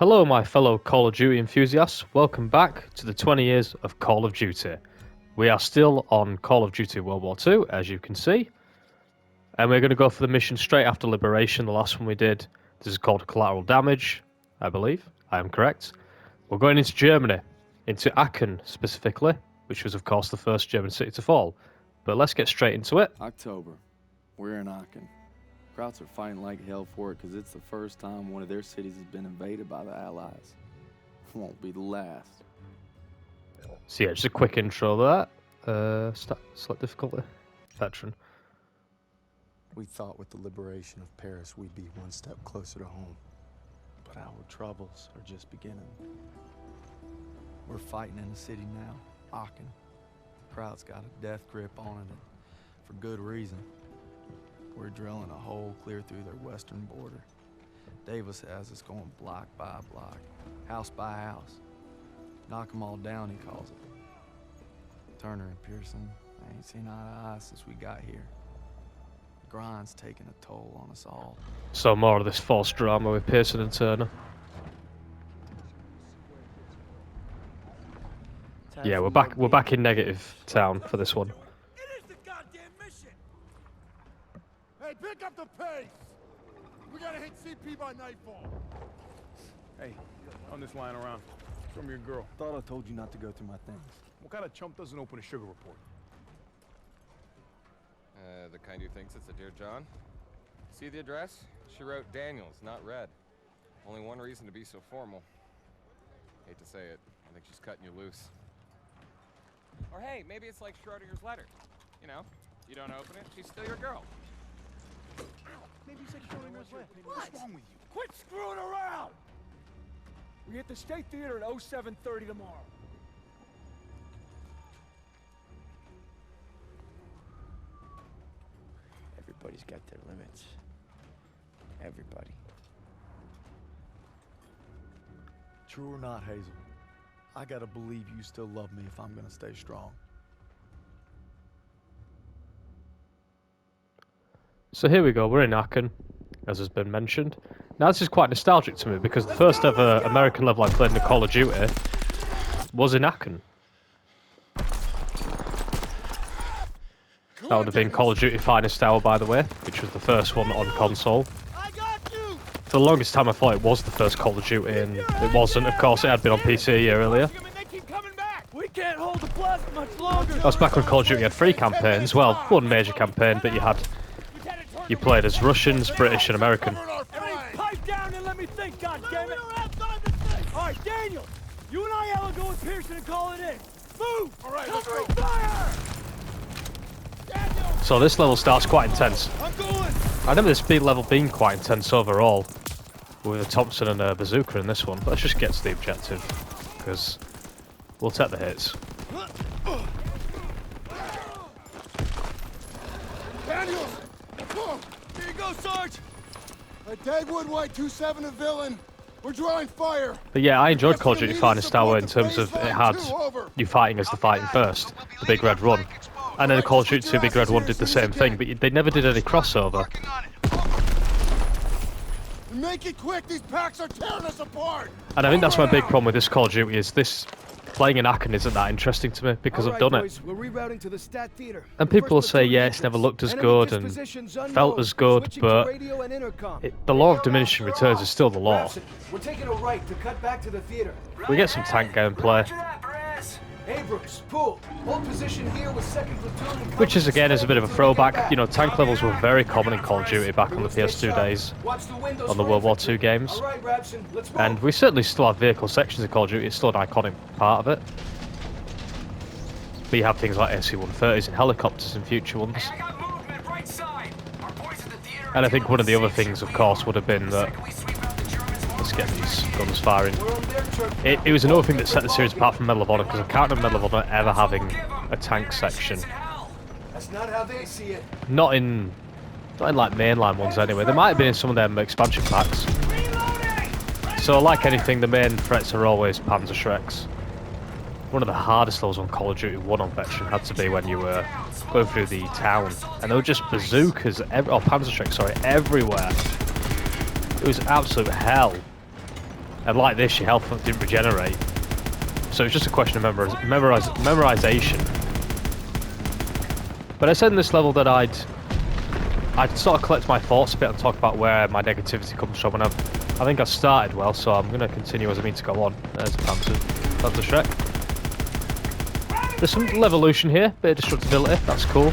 Hello my fellow Call of Duty enthusiasts, welcome back to the 20 years of Call of Duty. We are still on Call of Duty World War II, as you can see. And we're going to go for the mission straight after Liberation, the last one we did. This is called Collateral Damage, I believe. I am correct. We're going into Germany, into Aachen specifically, which was of course the first German city to fall. But let's get straight into it. October. We're in Aachen. Krauts are fighting like hell for it because it's the first time one of their cities has been invaded by the Allies. Won't be the last. So yeah, just a quick intro of that. Select difficulty. Veteran. We thought with the liberation of Paris we'd be one step closer to home. But our troubles are just beginning. We're fighting in the city now, Aachen. Krauts got a death grip on it, and for good reason. We're drilling a hole clear through their western border. Davis has us going block by block, house by house. Knock them all down, he calls it. Turner and Pearson, I ain't seen eye to eye since we got here. The grind's taking a toll on us all. So more of this false drama with Pearson and Turner. Yeah, we're back in negative town for this one. Hey, pick up the pace! We gotta hit CP by nightfall. Hey, I'm just lying around. Show me your girl. Thought I told you not to go through my things. What kind of chump doesn't open a sugar report? The kind who thinks it's a Dear John. See the address? She wrote Daniels, not Red. Only one reason to be so formal. Hate to say it, I think she's cutting you loose. Or hey, maybe it's like Schrodinger's letter. You know, you don't open it, she's still your girl. Maybe you said Schrodinger's letter. What's wrong with you? Quit screwing around! We hit the State Theater at 07:30 tomorrow. Everybody's got their limits. Everybody. True or not, Hazel, I gotta believe you still love me if I'm gonna stay strong. So here we go, we're in Aachen, as has been mentioned. Now this is quite nostalgic to me because the first ever American level I played in the Call of Duty was in Aachen. That would have been Call of Duty Finest Hour, by the way, which was the first one on console. For the longest time I thought it was the first Call of Duty, and it wasn't. Of course, it had been on PC a year earlier. We can't hold the plasma much longer. That was back when Call of Duty had 3 campaigns. Well, one major campaign, but you played as Russians, British, and American. Everybody pipe down and let me think, goddammit! Alright, Daniel! You and I will go with Pearson and call it in. Move! Alright, let's go. Fire! So this level starts quite intense. I'm going! I remember this B level being quite intense overall, with a Thompson and a bazooka in this one. But let's just get to the objective, because we'll take the hits. Daniel! Here you go, Sarge! Dagwood White 2-7 a villain. We're drawing fire. But yeah, I enjoyed Call of Duty Finest Hour in terms of it had you fighting as the fighting first, the Big Red Run. And then Call of Duty 2 Big Red 1 did the same thing, but they never did any crossover. Make it quick, these packs are tearing us apart! And I think that's my big problem with this Call of Duty, is this playing in Aachen isn't that interesting to me, because I've done it. We're rerouting to the Stat Theater. And people will say, yeah, it's never looked as good and felt as good, but the law of diminishing returns is still the law. We're taking a right to cut back to the theater. We get some tank gameplay, Abrams, Poole, hold position here with 2nd Platoon. which is again is a bit of a throwback. You know, tank levels were very common in Call of Duty back on the PS2 days, on the World War II games. And we certainly still have vehicle sections in Call of Duty, it's still an iconic part of it. But you have things like SC-130s and helicopters in future ones. And I think one of the other things, of course, would have been that... Let's get these guns firing. It was another thing that set the series apart from Medal of Honor, because I can't remember Medal of Honor ever having a tank section. That's not how they see it. Not in like mainline ones anyway. There might have been in some of them expansion packs. So like anything, the main threats are always Panzer Shreks. One of the hardest levels on Call of Duty 1 on Veteran had to be when you were going through the town, and there were just bazookas, Panzer Shreks, sorry, everywhere. It was absolute hell. And like this, your health didn't regenerate. So it's just a question of memorization. But I said in this level that I'd sort of collect my thoughts a bit and talk about where my negativity comes from, and I think I started well, so I'm going to continue as I mean to go on. There's a Panzer Shrek. There's some levolution here, bit of destructibility, that's cool.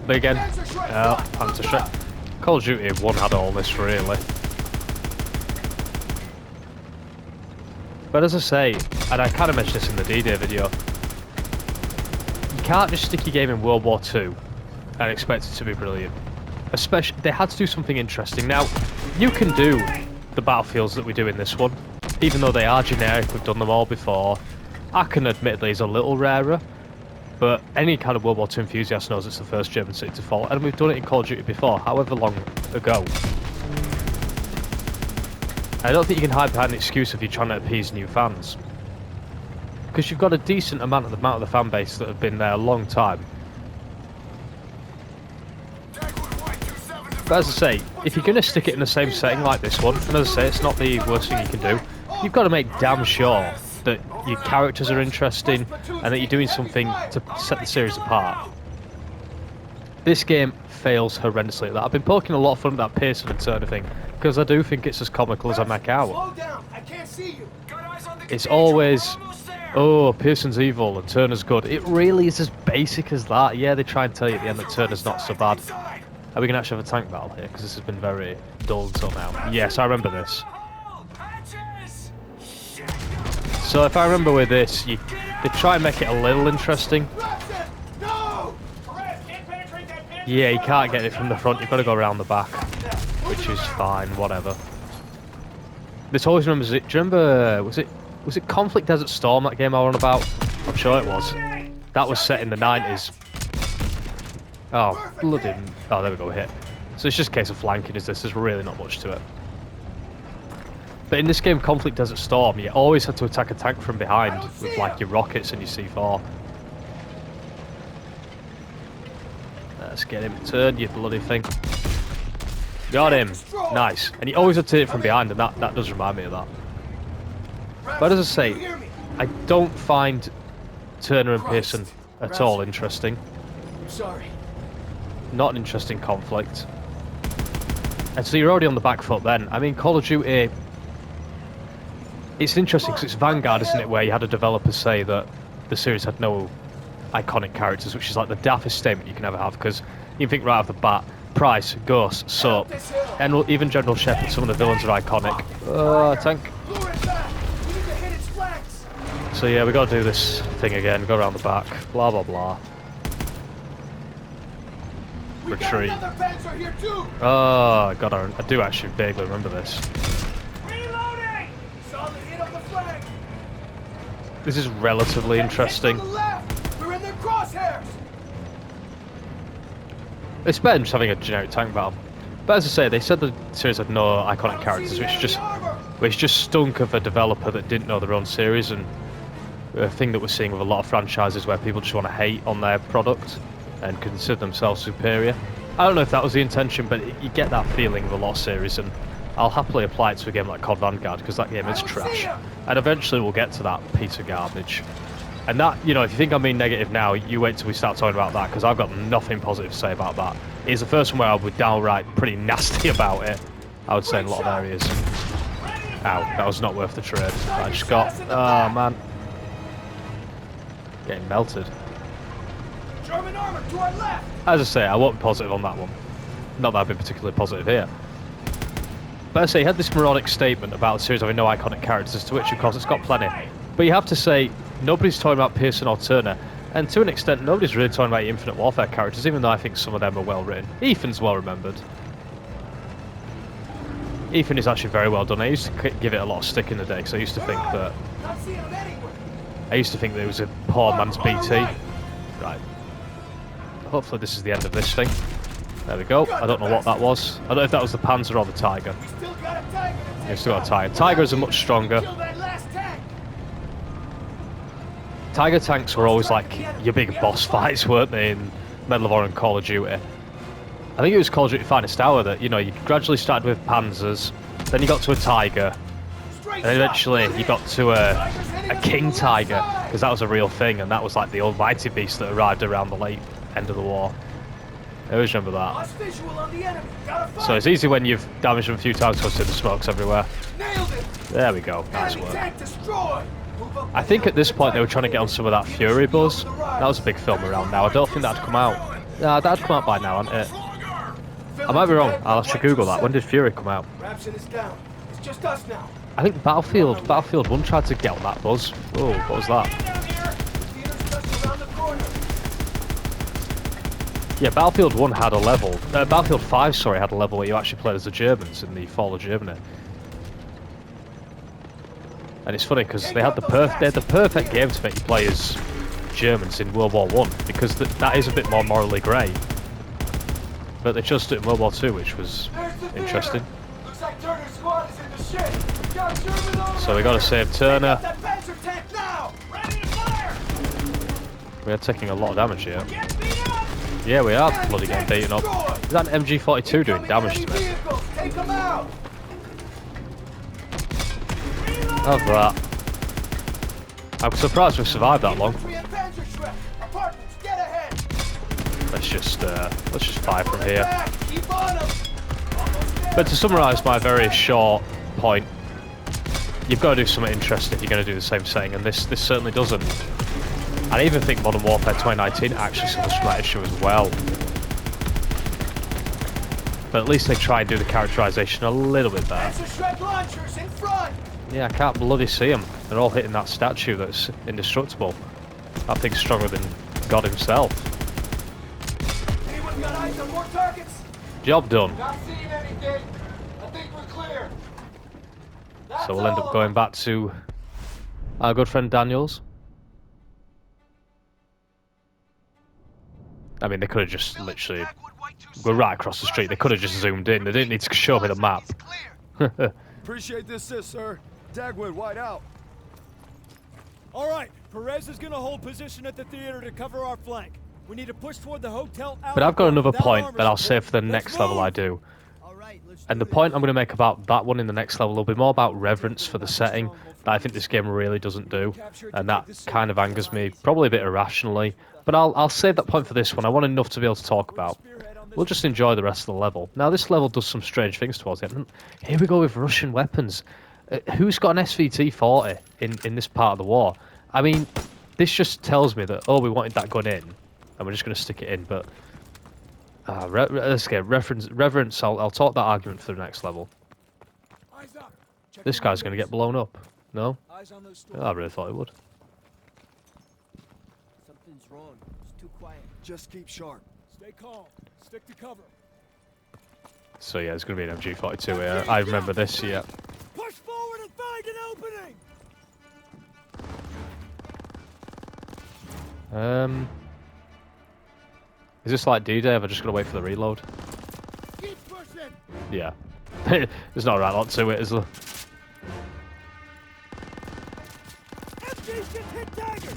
But again, Panzer Shrek. Call of Duty 1 had all this, really. But as I say, and I kind of mentioned this in the D-Day video, you can't just stick your game in World War II and expect it to be brilliant. Especially, they had to do something interesting. Now, you can do the battlefields that we do in this one, even though they are generic, we've done them all before. Aachen, admittedly, is a little rarer, but any kind of World War II enthusiast knows it's the first German city to fall, and we've done it in Call of Duty before, however long ago. I don't think you can hide behind the excuse if you're trying to appease new fans, because you've got a decent amount of the fan base that have been there a long time. But as I say, if you're going to stick it in the same setting like this one, and as I say, it's not the worst thing you can do, you've got to make damn sure that your characters are interesting and that you're doing something to set the series apart. This game fails horrendously at that. I've been poking a lot of fun at that Pearson and Turner thing, because I do think it's as comical as I make out. It's always, oh, Pearson's evil and Turner's good. It really is as basic as that. Yeah, they try and tell you at the end that Turner's not so bad. Are we going to actually have a tank battle here? Because this has been very dull until now. Yes, I remember this. So if I remember with this, they try and make it a little interesting. Yeah, you can't get it from the front, you've got to go around the back. Which is fine, whatever. This always remembers it. Do you remember, was it Conflict Desert Storm, that game I was on about? I'm sure it was. That was set in the 90s. Oh, bloody... Oh, there we go, hit. So it's just a case of flanking, is this? There's really not much to it. But in this game, Conflict Desert Storm, you always had to attack a tank from behind with, like, your rockets and your C4. Let's get him turned, you bloody thing. Got him. Nice. And you always had to hit it from behind, and that does remind me of that. But as I say, I don't find Turner and Pearson at all interesting. Sorry. Not an interesting conflict. And so you're already on the back foot then. I mean, Call of Duty... It's interesting because it's Vanguard, isn't it, where you had a developer say that the series had no iconic characters, which is like the daftest statement you can ever have, because you can think right off the bat, Price, Ghost, Soap, and even General Shepard, some of the villains are iconic. Tank. So yeah, we got to do this thing again, go around the back, blah blah blah. Retreat. Oh god, I do actually vaguely remember this. This is relatively interesting. It's better than just having a generic tank battle. But as I say, they said the series had no iconic characters, which just stunk of a developer that didn't know their own series, and a thing that we're seeing with a lot of franchises where people just want to hate on their product and consider themselves superior. I don't know if that was the intention, but you get that feeling with a lot of series, and I'll happily apply it to a game like COD Vanguard, because that game is trash. And eventually we'll get to that piece of garbage. And that, you know, if you think I'm being negative now, you wait till we start talking about that, because I've got nothing positive to say about that. It's the first one where I would downright pretty nasty about it, I would say, in a lot of areas. Ow, that was not worth the trade. I just got... Oh, man. Getting melted. German armor to our left. As I say, I won't be positive on that one. Not that I've been particularly positive here. But as I say, he had this moronic statement about the series having no iconic characters, to which, of course, it's got plenty. But you have to say, nobody's talking about Pearson or Turner, and to an extent, nobody's really talking about Infinite Warfare characters, even though I think some of them are well written. Ethan's well remembered. Ethan is actually very well done. I used to give it a lot of stick in the day, because I used to think that... it was a poor man's BT. Right. Hopefully this is the end of this thing. There we go. I don't know what that was. I don't know if that was the Panzer or the Tiger. We've still got a Tiger. Tigers are much stronger. Tiger tanks were always like your big boss fights, weren't they, in Medal of Honor and Call of Duty? I think it was Call of Duty Finest Hour that, you know, you gradually started with Panzers, then you got to a Tiger, and eventually you got to a King Tiger, because that was a real thing, and that was like the almighty beast that arrived around the late end of the war. I always remember that. So it's easy when you've damaged them a few times because the smokes everywhere. There we go, nice work. I think at this point they were trying to get on some of that Fury buzz. That was a big film around now. I don't think that'd come out. Nah, that'd come out by now, hadn't it? I might be wrong. I'll have to Google that. When did Fury come out? I think Battlefield 1 tried to get on that buzz. Oh, what was that? Yeah, Battlefield 1 had a level. Battlefield 5, sorry, had a level where you actually played as the Germans in the fall of Germany. And it's funny because they had the perfect game to make you play as Germans in World War 1 because that is a bit more morally grey. But they chose to do it in World War 2, which was interesting. So we got to save Turner. We are taking a lot of damage here. Yeah, we are bloody getting beaten up. Is that an MG42 doing damage to me? Of that. I'm surprised we've survived that long. Let's just fire from here. But to summarise my very short point, you've got to do something interesting if you're going to do the same setting, and this certainly doesn't. I even think Modern Warfare 2019 actually suffers from that issue as well. But at least they try and do the characterization a little bit better. Yeah, I can't bloody see them. They're all hitting that statue that's indestructible. That thing's stronger than God himself. Job done. So we'll end up going back to our good friend Daniels. I mean, they could have just literally go right across the street. They could have just zoomed in. They didn't need to show me the map. Appreciate the assist, sir. Dagwood, wide out. All right, Perez is going to hold position at the theater to cover our flank. We need to push toward the hotel. But I've got another point that I'll save for the next level I do. And the point I'm going to make about that one in the next level will be more about reverence for the setting that I think this game really doesn't do. And that kind of angers me, probably a bit irrationally. But I'll save that point for this one. I want enough to be able to talk about. We'll just enjoy the rest of the level. Now, this level does some strange things towards the end. Here we go with Russian weapons. Who's got an SVT-40 in this part of the war? I mean, this just tells me that, oh, we wanted that gun in, and we're just going to stick it in. But let's get reverence. I'll talk that argument for the next level. This guy's going to get blown up. No? Oh, I really thought it would. Something's wrong. It's too quiet. Just keep sharp. Stay calm. Stick to cover. So yeah, it's going to be an MG42 here. I remember this, yeah. Push forward and find an opening. Is this like D-Day? Have I just got to wait for the reload? Keep pushing. Yeah. There's not a right lot to it, is there? MG's just hit Tiger.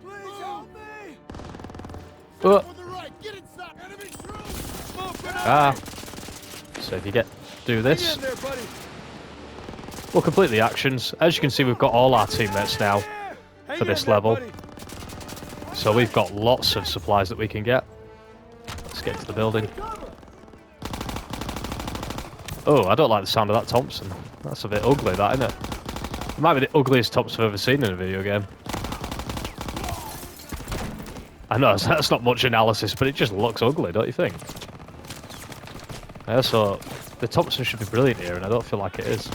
Please help me. Oh. On the right. Get inside. Enemy through. Ah. So if you do this, Hang in there, buddy. we'll complete the actions. As you can see, we've got all our teammates now for this level. So we've got lots of supplies that we can get. Let's get to the building. Oh, I don't like the sound of that Thompson. That's a bit ugly, that, isn't it? It might be the ugliest Thompson I've ever seen in a video game. I know, that's not much analysis, but it just looks ugly, don't you think? Yeah, so the Thompson should be brilliant here, and I don't feel like it is.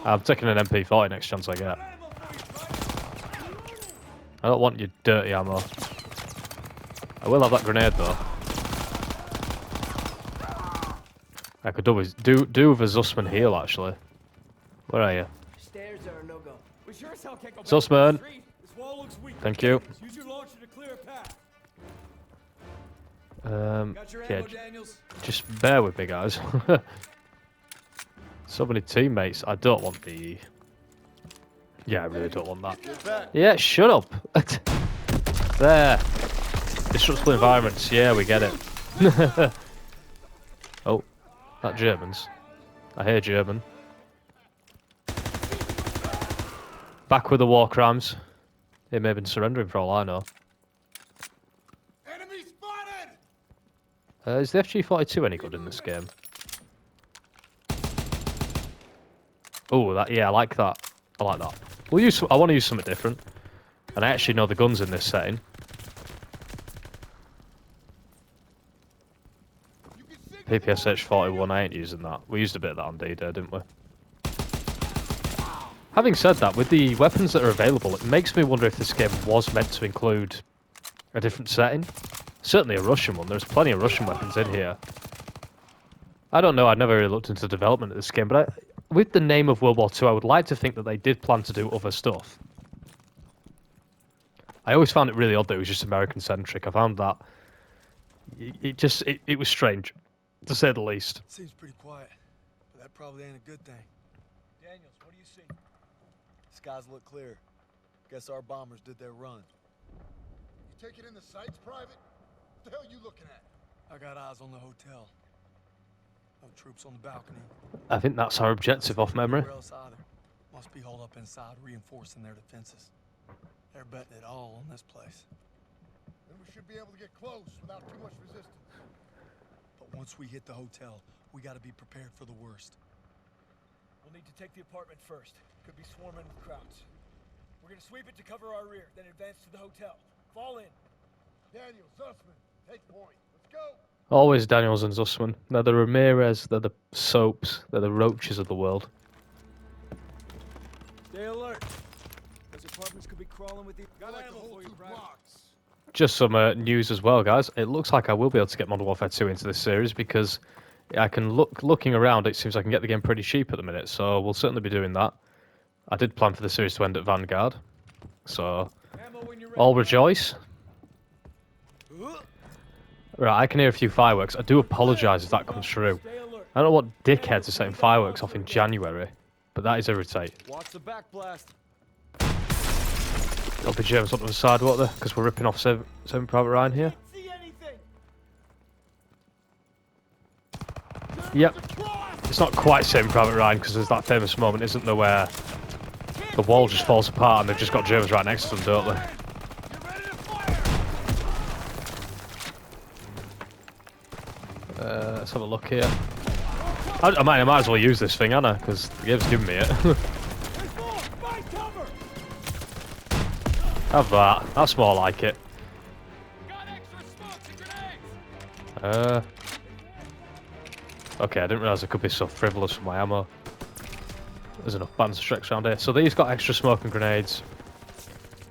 I'm taking an MP40 next chance I get. I don't want your dirty ammo. I will have that grenade though. I could do with a Zussman heal actually. Where are you? Stairs are a no-go. We sure as hell can't go back Zussman. to the street. This wall looks weak. Thank you. Use your launcher to clear a path. Got your Yeah, ammo, Daniels? just bear with me, guys. So many teammates. I don't want the... Yeah, I really don't want that. Yeah, shut up. There. Destructible environments. Yeah, we get it. Oh, that Germans. I hear German. Back with the war crimes. He may have been surrendering for all I know. Enemy spotted! Is the FG-42 any good in this game? Oh, that, yeah, I like that. I like that. I want to use something different. And I actually know the guns in this setting. PPSH-41, I ain't using that. We used a bit of that on D-Day, didn't we? Having said that, with the weapons that are available, it makes me wonder if this game was meant to include a different setting. Certainly a Russian one. There's plenty of Russian weapons in here. I don't know, I've never really looked into the development of this game, but with the name of World War II, I would like to think that they did plan to do other stuff. I always found it really odd that it was just American-centric. I found that it was strange, to say the least. Seems pretty quiet, but that probably ain't a good thing. Daniels, what do you see? Skies look clear. Guess our bombers did their run. You taking in the sights, Private? What the hell you looking at? I got eyes on the hotel. No troops on the balcony. I think that's our objective off memory. Nowhere else either. Must be holed up inside, reinforcing their defenses. They're betting it all on this place. Then we should be able to get close without too much resistance. But once we hit the hotel, we gotta be prepared for the worst. We'll need to take the apartment first. Could be swarming with crowds. We're gonna sweep it to cover our rear, then advance to the hotel. Fall in. Daniel, Zussman, take point. Let's go. Always Daniels and Zussman. They're the Ramirez, they're the Soaps, they're the Roaches of the world. Stay alert. Those apartments could be crawling with the... Got like the whole 2 blocks. Just some news as well, guys. It looks like I will be able to get Modern Warfare 2 into this series because I can looking around, it seems I can get the game pretty cheap at the minute, so we'll certainly be doing that. I did plan for the series to end at Vanguard, so all rejoice. Right, I can hear a few fireworks. I do apologise if that comes through. I don't know what dickheads are setting fireworks off in January, but that is irritating. Watch the back blast. There'll be James on the side, won't there? Because we're ripping off Saving Private Ryan here. See anything? Yep. It's not quite Saving Private Ryan because there's that famous moment, isn't there, where the wall just falls apart and they've just got Germans right next to them, don't they? Let's have a look here. I might as well use this thing, Anna, because the game's giving me it. Have that. That's more like it. Okay, I didn't realise it could be so frivolous with my ammo. There's enough bands of strikes around here. So these got extra smoke and grenades.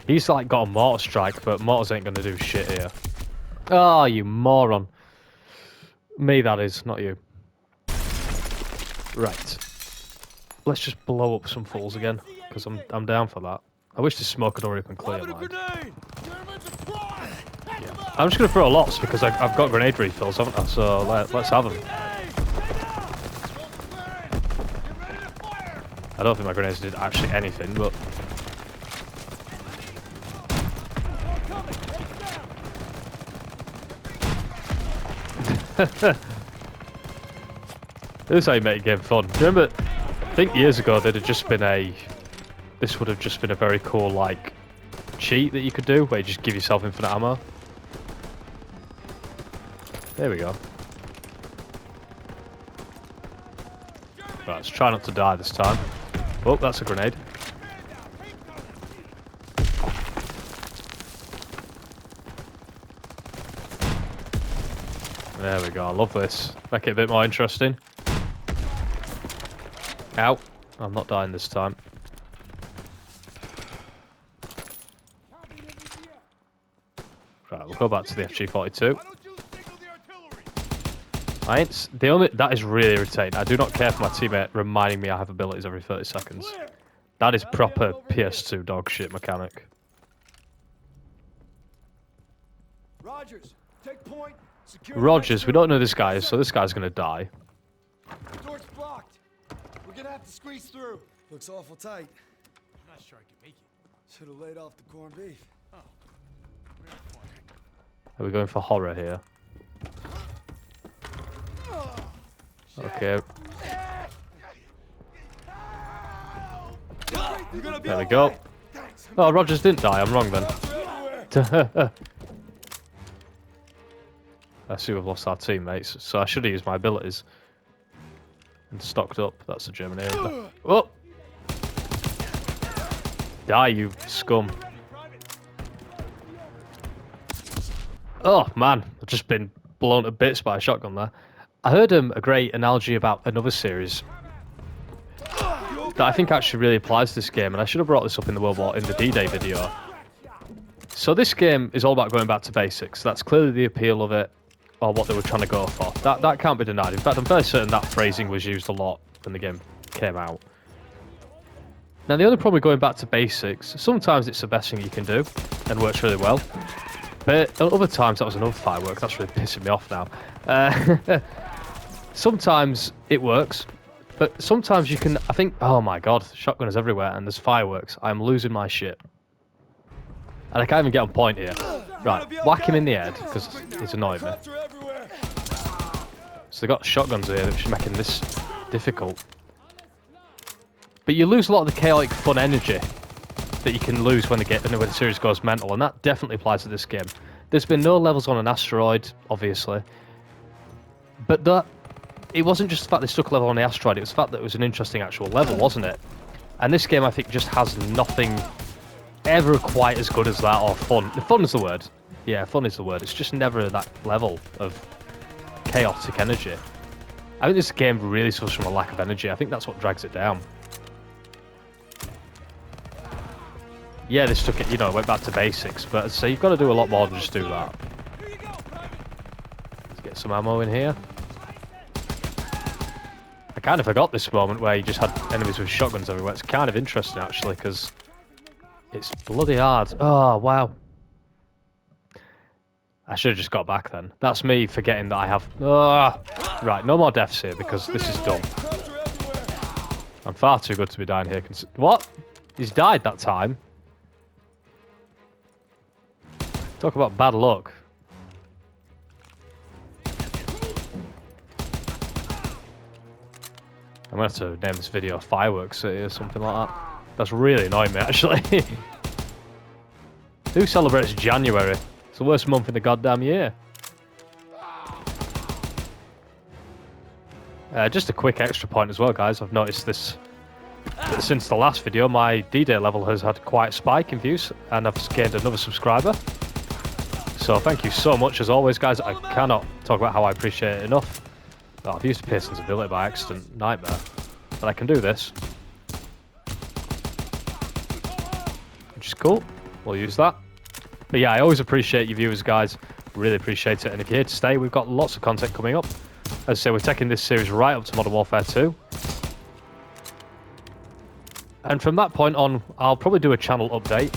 He's like got a mortar strike, but mortars ain't gonna do shit here. Oh, you moron. Me, that is, not you. Right. Let's just blow up some fools again, because I'm down for that. I wish this smoke had already been clear. Yeah. I'm just going to throw lots because I've got grenade refills, haven't I? So let's have them. I don't think my grenades did actually anything, but... This is how you make a game fun. Do you remember, I think years ago there'd have just been this would have just been a very cool, like, cheat that you could do, where you just give yourself infinite ammo. There we go. Right, let's try not to die this time. Oh, that's a grenade. There we go, I love this. Make it a bit more interesting. Ow. I'm not dying this time. Right, we'll go back to the FG-42. That is really irritating. I do not care for my teammate reminding me I have abilities every 30 seconds. That is proper PS2 dog shit mechanic. Rogers, take point. Rogers, we don't know who this guy is, so this guy's gonna die. Door's blocked. We're gonna have to squeeze through. Looks awful tight. I'm not sure I can make it. Should have laid off the corned beef. Are we going for horror here? Okay. There we go. Oh, Rogers didn't die. I'm wrong then. I see we've lost our teammates, so I should have used my abilities. And stocked up. That's a German area. Oh! Die, you scum. Oh, man. I've just been blown to bits by a shotgun there. I heard a great analogy about another series that I think actually really applies to this game, and I should have brought this up in the D-Day video. So this game is all about going back to basics. That's clearly the appeal of it, or what they were trying to go for. That can't be denied. In fact, I'm very certain that phrasing was used a lot when the game came out. Now, the only problem with going back to basics, sometimes it's the best thing you can do, and works really well. But at other times, that was another firework. That's really pissing me off now. Sometimes it works, but sometimes you can... I think... Oh my god, shotgun is everywhere, and there's fireworks. I'm losing my shit. And I can't even get on point here. Right, whack him in the head, because he's annoying me. So they've got shotguns here, which is making this difficult. But you lose a lot of the chaotic fun energy that you can lose when the series goes mental, and that definitely applies to this game. There's been no levels on an asteroid, obviously. But it wasn't just the fact they stuck a level on the asteroid, it was the fact that it was an interesting actual level, wasn't it? And this game, I think, just has nothing ever quite as good as that, or fun. Fun is the word. Yeah, fun is the word. It's just never that level of chaotic energy. I think this game really suffers from a lack of energy. I think that's what drags it down. Yeah, they stuck it, you know, went back to basics, but so you've got to do a lot more than just do that. Let's get some ammo in here. I kind of forgot this moment where you just had enemies with shotguns everywhere. It's kind of interesting, actually, because it's bloody hard. Oh, wow. I should have just got back then. That's me forgetting that I have... Right, no more deaths here, because this is dumb. I'm far too good to be dying here. What? He's died that time? Talk about bad luck. I'm going to have to name this video Fireworks City or something like that. That's really annoying me, actually. Who celebrates January? It's the worst month in the goddamn year. Just a quick extra point as well, guys. I've noticed this since the last video. My D-Day level has had quite a spike in views, and I've gained another subscriber. So thank you so much, as always, guys. I cannot talk about how I appreciate it enough. Oh, I've used Pearson's ability by accident. Nightmare. But I can do this. Which is cool. We'll use that. But yeah, I always appreciate you viewers, guys. Really appreciate it. And if you're here to stay, we've got lots of content coming up. As I say, we're taking this series right up to Modern Warfare 2. And from that point on, I'll probably do a channel update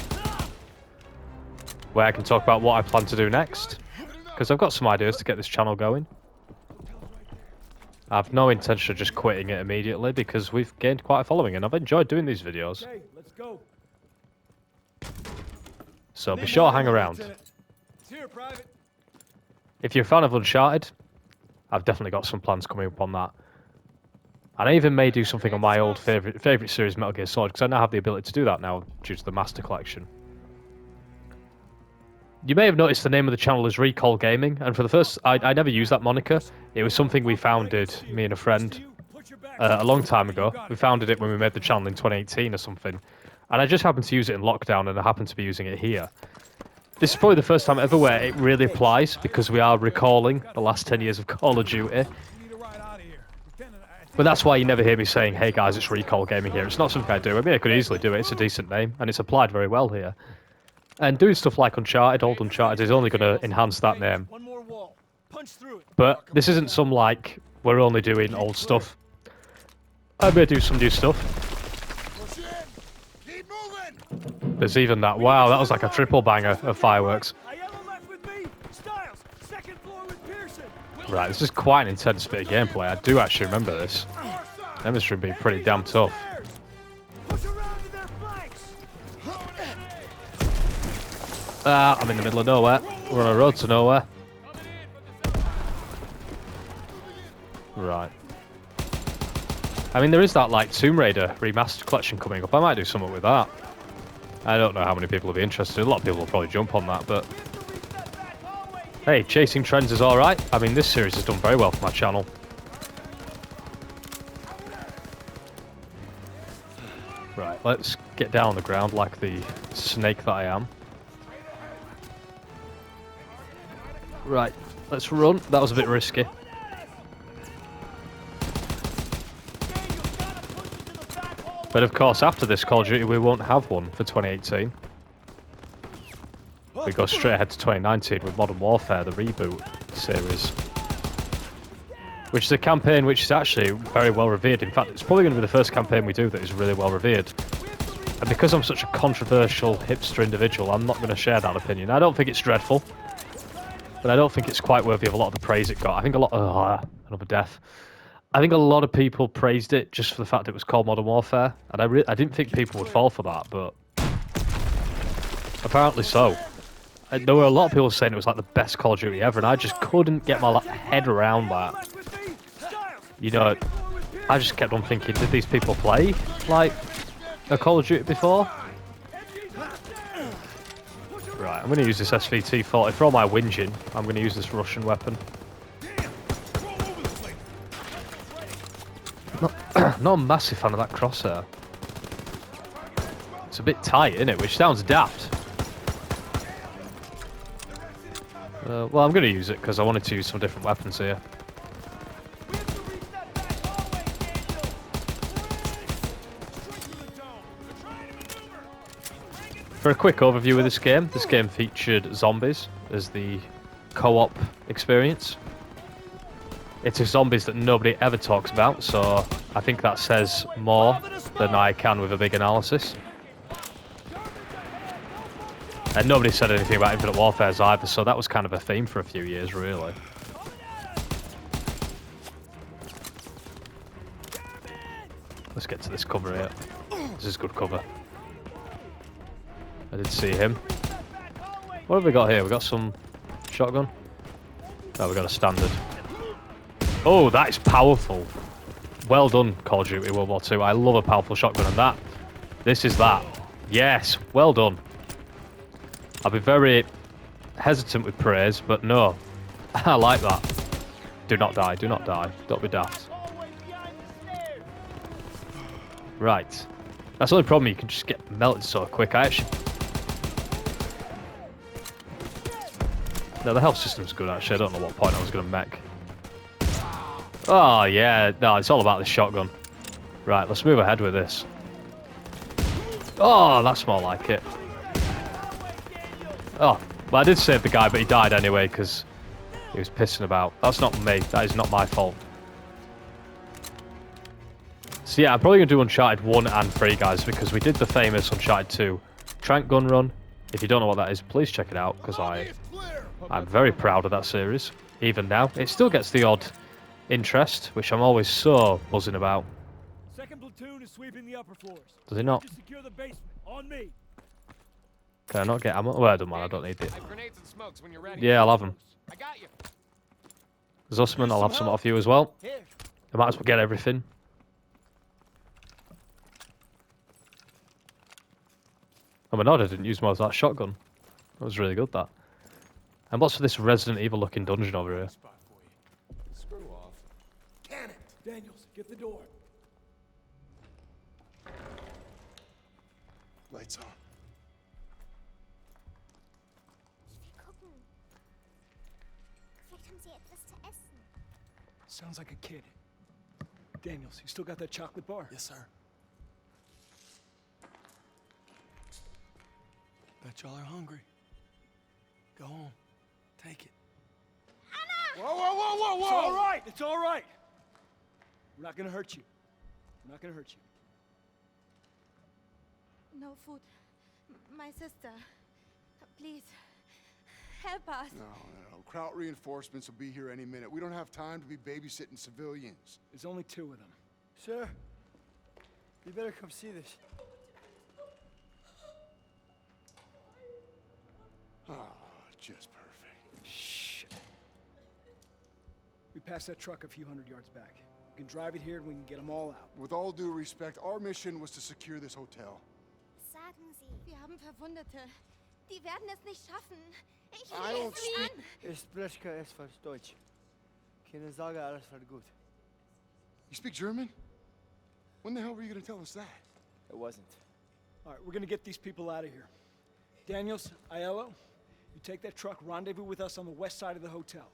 where I can talk about what I plan to do next, because I've got some ideas to get this channel going. I've no intention of just quitting it immediately, because we've gained quite a following, and I've enjoyed doing these videos. Okay, let's go. So be sure to hang around. Here, Private. If you're a fan of Uncharted, I've definitely got some plans coming up on that. And I even may do something on my old favourite series, Metal Gear Solid, because I now have the ability to do that now, due to the Master Collection. You may have noticed the name of the channel is Recall Gaming, and for the first... I never used that moniker. It was something we founded, me and a friend, a long time ago. We founded it when we made the channel in 2018 or something. And I just happened to use it in lockdown, and I happen to be using it here. This is probably the first time ever where it really applies, because we are recalling the last 10 years of Call of Duty. But that's why you never hear me saying, hey guys, it's Recall Gaming here. It's not something I do. I mean, I could easily do it. It's a decent name, and it's applied very well here. And doing stuff like Uncharted, old Uncharted, is only going to enhance that name. One more wall. Punch through it. But this isn't some, like, we're only doing old stuff. I may do some new stuff. Keep moving. There's even that. Wow, that was like a triple banger of fireworks. left with me. Styles, second floor with Pearson. Right, this is quite an intense bit of gameplay. I do actually remember this. This should be pretty damn tough. Push around to their flanks. I'm in the middle of nowhere. We're on a road to nowhere. Right. I mean, there is that like Tomb Raider remastered collection coming up. I might do something with that. I don't know how many people will be interested. A lot of people will probably jump on that, but hey, chasing trends is alright. I mean, this series has done very well for my channel. Right, let's get down on the ground like the snake that I am. Right, let's run. That was a bit risky. But of course, after this Call of Duty, we won't have one for 2018. We go straight ahead to 2019 with Modern Warfare, the reboot series. Which is a campaign which is actually very well revered. In fact, it's probably going to be the first campaign we do that is really well revered. And because I'm such a controversial hipster individual, I'm not going to share that opinion. I don't think it's dreadful, but I don't think it's quite worthy of a lot of the praise it got. I think a lot... another death. I think a lot of people praised it just for the fact it was called Modern Warfare, and I didn't think people would fall for that, but apparently so. There were a lot of people saying it was like the best Call of Duty ever, and I just couldn't get my head around that. You know, I just kept on thinking, did these people play like a Call of Duty before? Right, I'm going to use this SVT-40 for all my whinging. I'm going to use this Russian weapon. Not a massive fan of that crosshair. It's a bit tight, isn't it? Which sounds daft. Well, I'm going to use it because I wanted to use some different weapons here. For a quick overview of this game featured zombies as the co-op experience. It's zombies that nobody ever talks about, so I think that says more than I can with a big analysis. And nobody said anything about Infinite Warfares either, so that was kind of a theme for a few years, really. Let's get to this cover here. This is good cover. I did see him. What have we got here? We got some shotgun? No, we got a standard. Oh, that is powerful. Well done, Call of Duty World War II. I love a powerful shotgun, and this is that. Yes, well done. I'll be very hesitant with praise, but no, I like that. Do not die, do not die. Don't be daft. Right. That's the only problem, you can just get melted so quick. No, the health system's good, actually. I don't know what point I was going to mech. Oh, yeah. No, it's all about the shotgun. Right, let's move ahead with this. Oh, that's more like it. Oh, well, I did save the guy, but he died anyway because he was pissing about. That's not me. That is not my fault. So yeah, I'm probably going to do Uncharted 1 and 3, guys, because we did the famous Uncharted 2 Trank Gun Run. If you don't know what that is, please check it out, because I'm very proud of that series. Even now, it still gets the odd interest, which I'm always so buzzing about. Second platoon is sweeping the upper floors. Does it not? Just secure the basement. On me. Can I not get ammo? Well, I don't mind, I don't need it. Grenades and smokes when you're ready. Yeah, I'll have them. I got you. Zussman, I'll have some off you as well. Here. I might as well get everything. Oh my god, I didn't use more of that shotgun. That was really good, that. And what's for this Resident Evil looking dungeon over here? Screw off. Can it. Daniels, get the door. Lights on. Wir gucken. Vielleicht haben sie etwas zu essen. Sounds like a kid. Daniels, you still got that chocolate bar? Yes, sir. Bet y'all are hungry. Go home. Take it. Whoa, whoa, whoa, whoa, It's whoa! all right. It's all right. We're not gonna hurt you. We're not gonna hurt you. No food. My sister. Please. Help us. No. Kraut reinforcements will be here any minute. We don't have time to be babysitting civilians. There's only 2 of them. Sir, you better come see this. Oh, just perfect. Shh. We passed that truck a few hundred yards back. You can drive it here and we can get them all out. With all due respect, our mission was to secure this hotel. Sagen Sie. Wir haben Verwundete. Die werden es nicht schaffen. Ich I don't lese sie an. Ich spreche kein etwas Deutsch. Keine Sorge, alles wird gut. You speak German? When the hell were you gonna tell us that? It wasn't. All right, we're gonna get these people out of here. Daniels, Aiello, you take that truck, rendezvous with us on the west side of the hotel.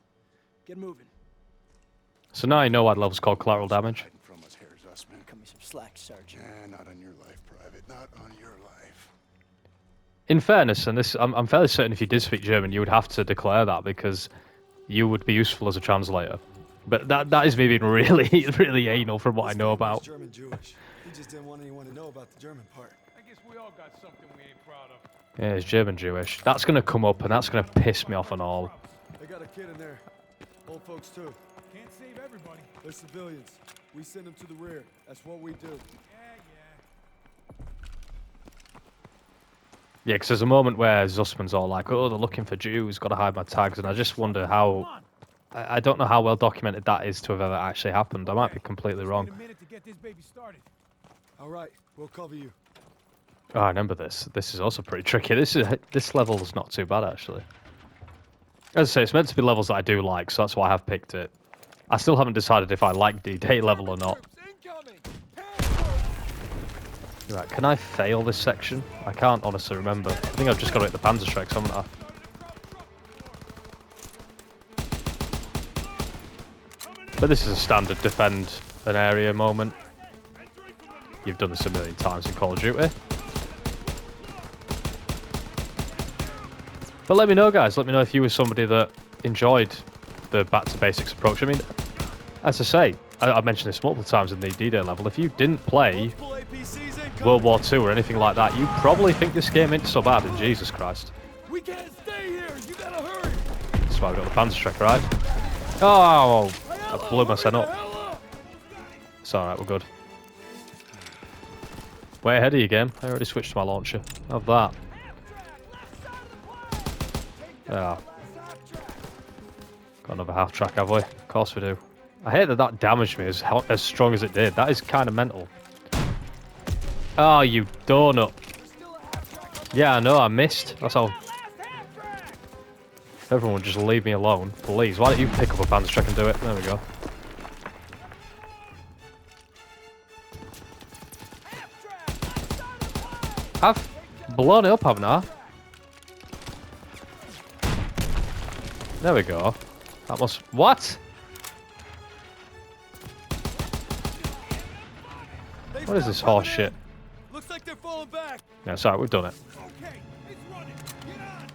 Get moving. So now you know why the level's called Collateral Damage. Hiding from us, Herr Zussman. Cut me some slack, Sergeant. Nah, not on your life, Private. Not on your life. In fairness, and this, I'm fairly certain if you did speak German, you would have to declare that because you would be useful as a translator. But that is me being really, really anal from what I know about. German Jewish. He just didn't want anyone to know about the German part. I guess we all got something we ain't proud of. Yeah, it's German Jewish. That's going to come up and that's going to piss me off and all. They got a kid in there. Old folks too. Can't save everybody. They're civilians. We send them to the rear. That's what we do. Yeah, because there's a moment where Zussman's all like, oh, they're looking for Jews, got to hide my tags, and I just wonder how... I don't know how well documented that is to have ever actually happened. I might be completely wrong. Need a minute to get this baby started. All right, we'll cover you. Oh, I remember this. This is also pretty tricky. This level is not too bad, actually. As I say, it's meant to be levels that I do like, so that's why I have picked it. I still haven't decided if I like D-Day level or not. Right, can I fail this section? I can't honestly remember. I think I've just got to hit the Panzerschrecks, haven't I? But this is a standard defend an area moment. You've done this a million times in Call of Duty. But let me know, guys. Let me know if you were somebody that enjoyed the back to basics approach. I mean, as I say, I mentioned this multiple times in the D-Day level. If you didn't play World War II or anything like that, you probably think this game ain't so bad. And Jesus Christ. We can't stay here. You gotta hurry. That's why we got the Panzerschreck, right? Oh, I blew myself up. It's alright, we're good. Way ahead of you, game. I already switched to my launcher. Have that. Yeah. Got another half track, have we? Of course we do. I hate that that damaged me as strong as it did. That is kind of mental. Oh, you donut. Yeah, I know, I missed. That's all. Everyone just leave me alone, please. Why don't you pick up a Panzerschreck and do it? There we go. I've blown it up, haven't I? There we go. That must... What? What is this horse shit? Looks like they're falling back. Yeah, sorry, we've done it. Okay, it's running. Get on.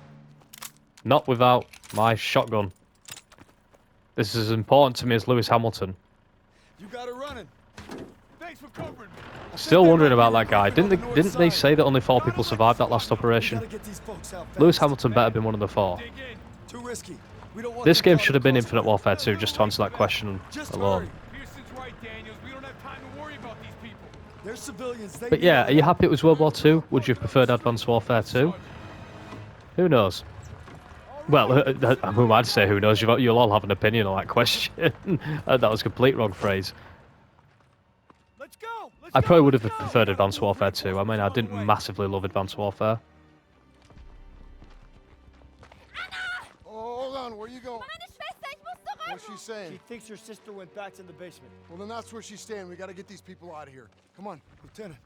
Not without my shotgun. This is as important to me as Lewis Hamilton. You got it running. Thanks for covering me. Still wondering about that guy. Didn't they say that only 4 people survived that last operation? Gotta get these folks out fast. Lewis Hamilton better have been one of the 4. Dig in. Too risky. We don't want This them game caught should have been in Infinite Warfare 2, just to answer that question Just alone. hurry. Pearson's right, Daniels. We don't have time to worry about these people. They're civilians. They But yeah, are you happy it was World War 2? Would you have preferred Advanced Warfare 2? Who knows? Well, who am I to say who knows? You'll all have an opinion on that question. That was a complete wrong phrase. Let's go. I probably would have preferred Advanced Warfare 2. I mean, I didn't massively love Advanced Warfare. Oh, hold on. Where you going? Meine Schwester, ich muss zurück. What's she saying? She thinks her sister went back to the basement. Well, then that's where she's staying. We gotta get these people out of here. Come on. Lieutenant,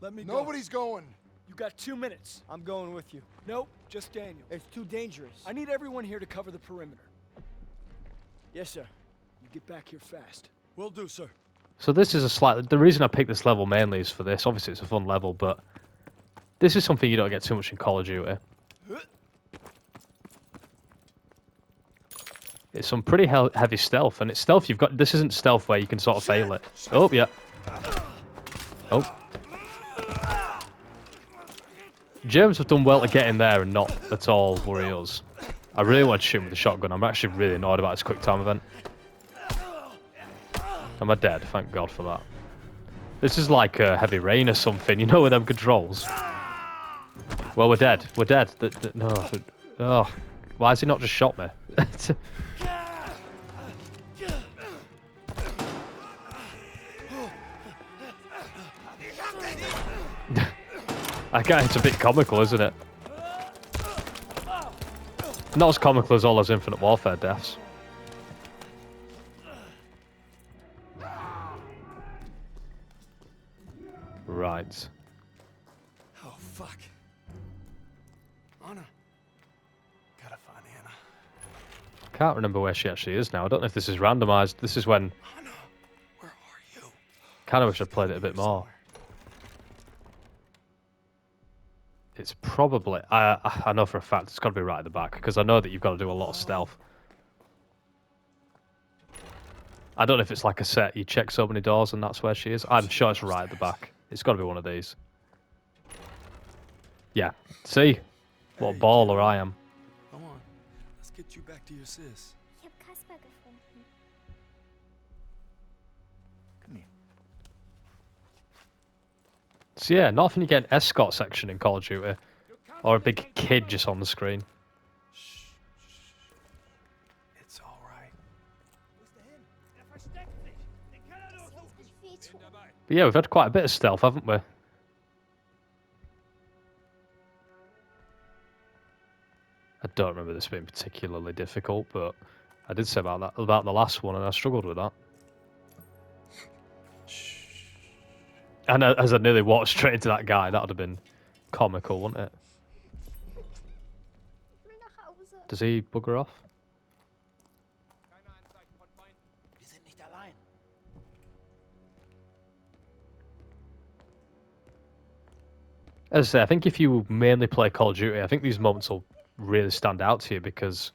let me go. Nobody's going. You got 2 minutes. I'm going with you. Nope, just Daniel. It's too dangerous. I need everyone here to cover the perimeter. Yes, sir. You get back here fast. Will do, sir. So this is a slightly... The reason I picked this level mainly is for this. Obviously, it's a fun level, but... This is something you don't get too much in Call of Duty. It's some pretty heavy stealth, and it's stealth you've got... This isn't stealth where you can sort of fail it. Oh, yeah. Oh. Germans have done well to get in there and not at all worry us. I really want to shoot him with a shotgun. I'm actually really annoyed about this quick time event. Am I dead? Thank God for that. This is like Heavy Rain or something, you know, with them controls. Well, we're dead. We're dead. No. Oh. Why has he not just shot me? I guess it's a bit comical, isn't it? Not as comical as all those Infinite Warfare deaths. Right. Oh, fuck. Anna. Gotta find Anna. Can't remember where she actually is now. I don't know if this is randomized. This is when... Anna, where are you? Kind of wish I'd played it a bit more. It's probably... I know for a fact it's got to be right at the back, because I know that you've got to do a lot of stealth. I don't know if it's like a set, you check so many doors and that's where she is. I'm sure it's right at the back. It's got to be one of these. Yeah. See? What a baller I am. Come on. Let's get you back to your sis. Ich hab Kasper gefunden. Come here. So yeah, not often you get an escort section in Call of Duty. Or a big kid just on the screen. Shh. It's all right. But yeah, we've had quite a bit of stealth, haven't we? I don't remember this being particularly difficult, but I did say about the last one, and I struggled with that. And as I nearly walked straight into that guy, that would have been comical, wouldn't it? Ich will nach Hause. Does he bugger off? Wir sind nicht allein. As I say, I think if you mainly play Call of Duty, I think these moments will really stand out to you because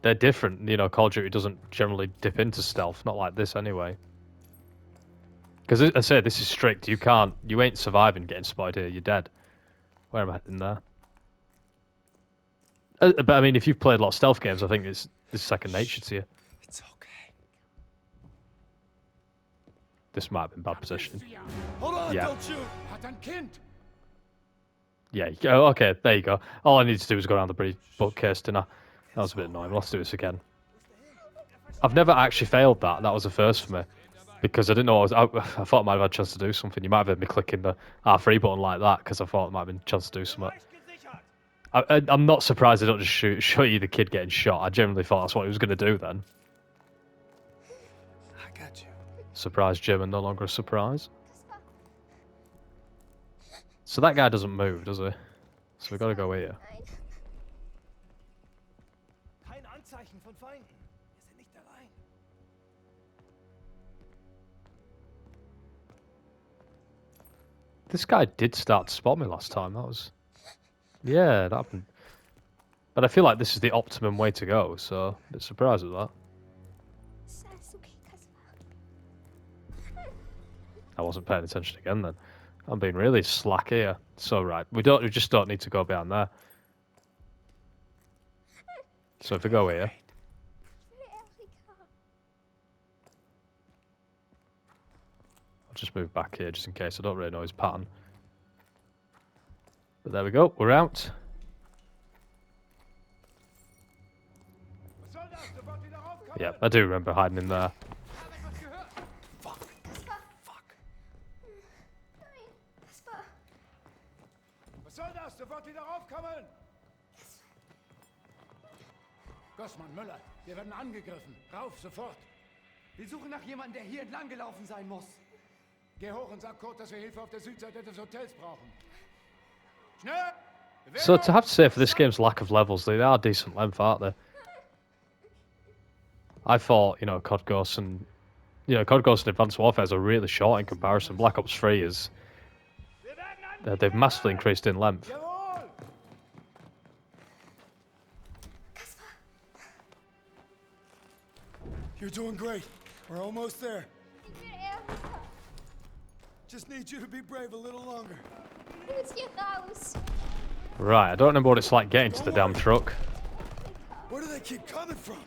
they're different. You know, Call of Duty doesn't generally dip into stealth, not like this anyway. Because as I say, this is strict. You ain't surviving getting spotted here. You're dead. Where am I heading there? But I mean, if you've played a lot of stealth games, I think it's second nature to you. It's okay. This might have been bad position. Hold on, Yeah. don't shoot. Hat ein Kind. Yeah. Oh, okay. There you go. All I needed to do was go around the bookcase, didn't I? That was a bit annoying. Let's do this again. I've never actually failed that. That was a first for me. Because I didn't know I thought I might have had a chance to do something. You might have heard me clicking the R3 button like that because I thought it might have been a chance to do something. I'm not surprised they don't just show you the kid getting shot. I genuinely thought that's what he was going to do then. I got you. Surprise Jim and no longer a surprise. So that guy doesn't move, does he? So we've got to go here. Nein. Kein Anzeichen von Feinden. Wir sind nicht allein. This guy did start to spot me last time. That was... Yeah, that happened. But I feel like this is the optimum way to go, so a bit surprised at that. Ist alles okay, Kasper? I wasn't paying attention again then. I'm being really slack here. So right, we just don't need to go behind there. So if we go here, Ich will Erika. I'll just move back here just in case. I don't really know his pattern. But there we go, we're out. Yeah, I do remember hiding in there. Fuck. Nein, Kasper. Was soll das? Sofort wieder raufkommen! Gossmann, Müller, wir werden angegriffen. Rauf, sofort. Wir suchen nach jemandem, der hier entlang gelaufen sein muss. Geh hoch und sag Kurt, dass wir Hilfe auf der Südseite des Hotels brauchen. Schnell! So to have to say for this game's lack of levels, they are decent length, aren't they? I thought, you know, COD Ghosts and Advanced Warfare are really short in comparison. Black Ops 3 is... they've massively increased in length. Jawohl! You're doing great. We're almost there. Ich will Erika. Just need you to be brave a little longer. Du bist hier raus. Right, I don't remember what it's like getting to the damn truck. Where do they keep coming from?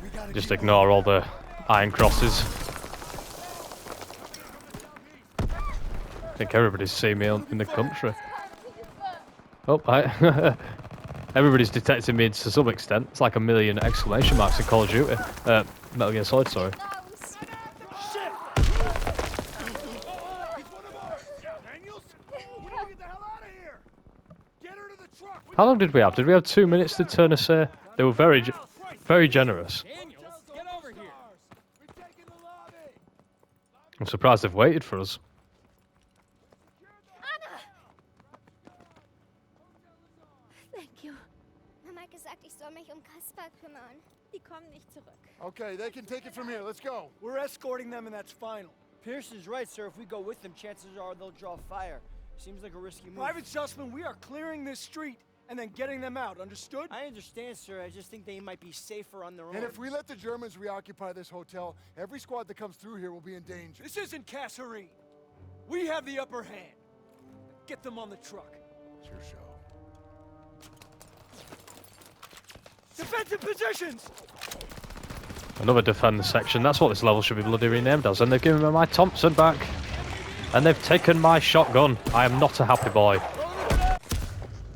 We gotta Just keep ignore all the iron crosses. I think everybody's seen me in the country. Oh, hi. Everybody's detecting me to some extent. It's like a million exclamation marks in Call of Duty. Metal Gear Solid, sorry. Raus. Shit! How long did we have? Did we have 2 minutes to turn us? They were very generous. Get over here. I'm surprised they've waited for us. Thank you. Mama hat gesagt, ich soll mich Kaspar kümmern. Die kommen nicht zurück. Okay, they can take it from here. Let's go. We're escorting them, and that's final. Pierce is right, sir. If we go with them, chances are they'll draw fire. Seems like a risky move. Private Sussman, we are clearing this street and then getting them out. Understood? I understand, sir. I just think they might be safer on their own. And if we let the Germans reoccupy this hotel, every squad that comes through here will be in danger. This isn't Kasserine. We have the upper hand. Get them on the truck. It's your show. Defensive positions! Another defender section. That's what this level should be bloody renamed as. And they've given me my Thompson back. And they've taken my shotgun. I am not a happy boy.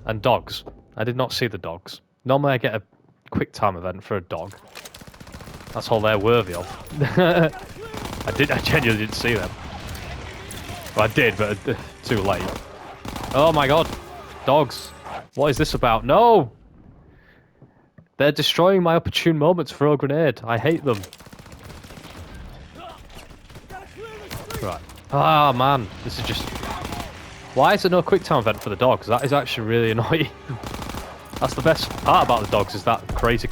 And dogs. I did not see the dogs. Normally I get a quick time event for a dog. That's all they're worthy of. I genuinely didn't see them. Well, I did, but too late. Oh my god. Dogs. What is this about? No! They're destroying my opportune moment to throw a grenade. I hate them. Right. Ah, man. This is just... Why is there no quick time event for the dogs? That is actually really annoying. That's the best part about the dogs, is that crazy...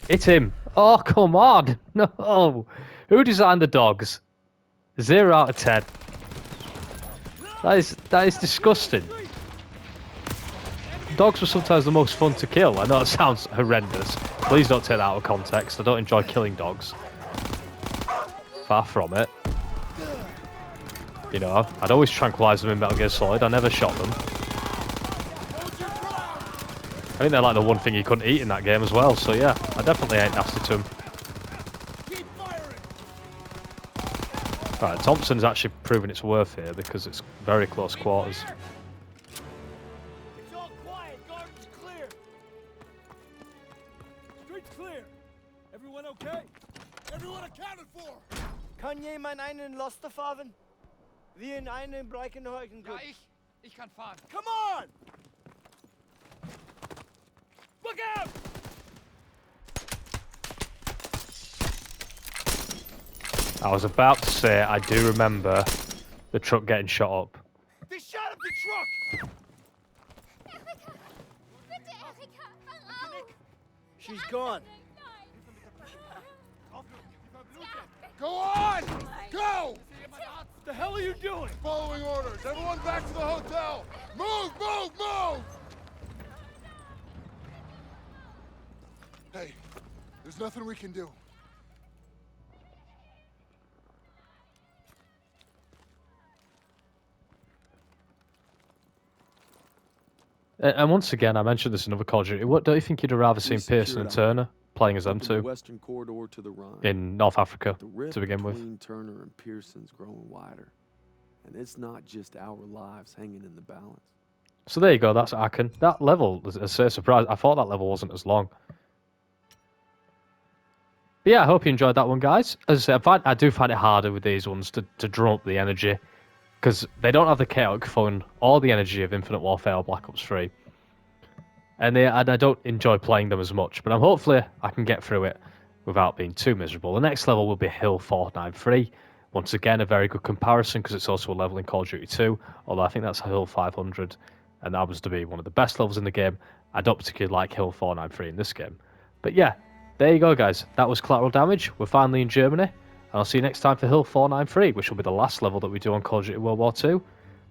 Hit him. Oh, come on. No. Who designed the dogs? 0 out of 10. That is disgusting. Dogs were sometimes the most fun to kill. I know it sounds horrendous. Please don't take that out of context. I don't enjoy killing dogs. Far from it. You know, I'd always tranquilise them in Metal Gear Solid. I never shot them. I think they're like the one thing you couldn't eat in that game as well. So yeah, I definitely ain't nasty to them. Right, Thompson's actually proven its worth here because it's very close quarters. Kann jemand einen Laster fahren? Wir in einen Breckenhäusen. Ja, ich kann fahren. Come on! Look out! I was about to say, I do remember the truck getting shot up. They shot up the truck! Erika! Bitte, Erika! Hör auf! She's gone. Go on! Go! What the hell are you doing? Following orders. Everyone back to the hotel. Move, move, move! Hey, there's nothing we can do. And once again, I mentioned this in another Call of Duty. What don't you think you'd have rather seen Pearson and Turner playing as them two Western corridor to the Rhine. in North Africa The rift to begin with? between Turner and Pearson's growing wider, and it's not just our lives hanging in the balance. So there you go. That's Aachen. That level is a surprise. I thought that level wasn't as long. But yeah, I hope you enjoyed that one, guys. As I said, I do find it harder with these ones to drum up the energy because they don't have the chaotic fun or the energy of Infinite Warfare or Black Ops 3. And I don't enjoy playing them as much, but hopefully I can get through it without being too miserable. The next level will be Hill 493. Once again, a very good comparison because it's also a level in Call of Duty 2, although I think that's Hill 500, and that was to be one of the best levels in the game. I don't particularly like Hill 493 in this game. But yeah, there you go, guys. That was Collateral Damage. We're finally in Germany, and I'll see you next time for Hill 493, which will be the last level that we do on Call of Duty World War II,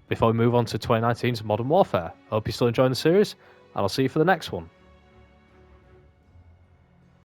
before we move on to 2019's Modern Warfare. I hope you're still enjoying the series, and I'll see you for the next one.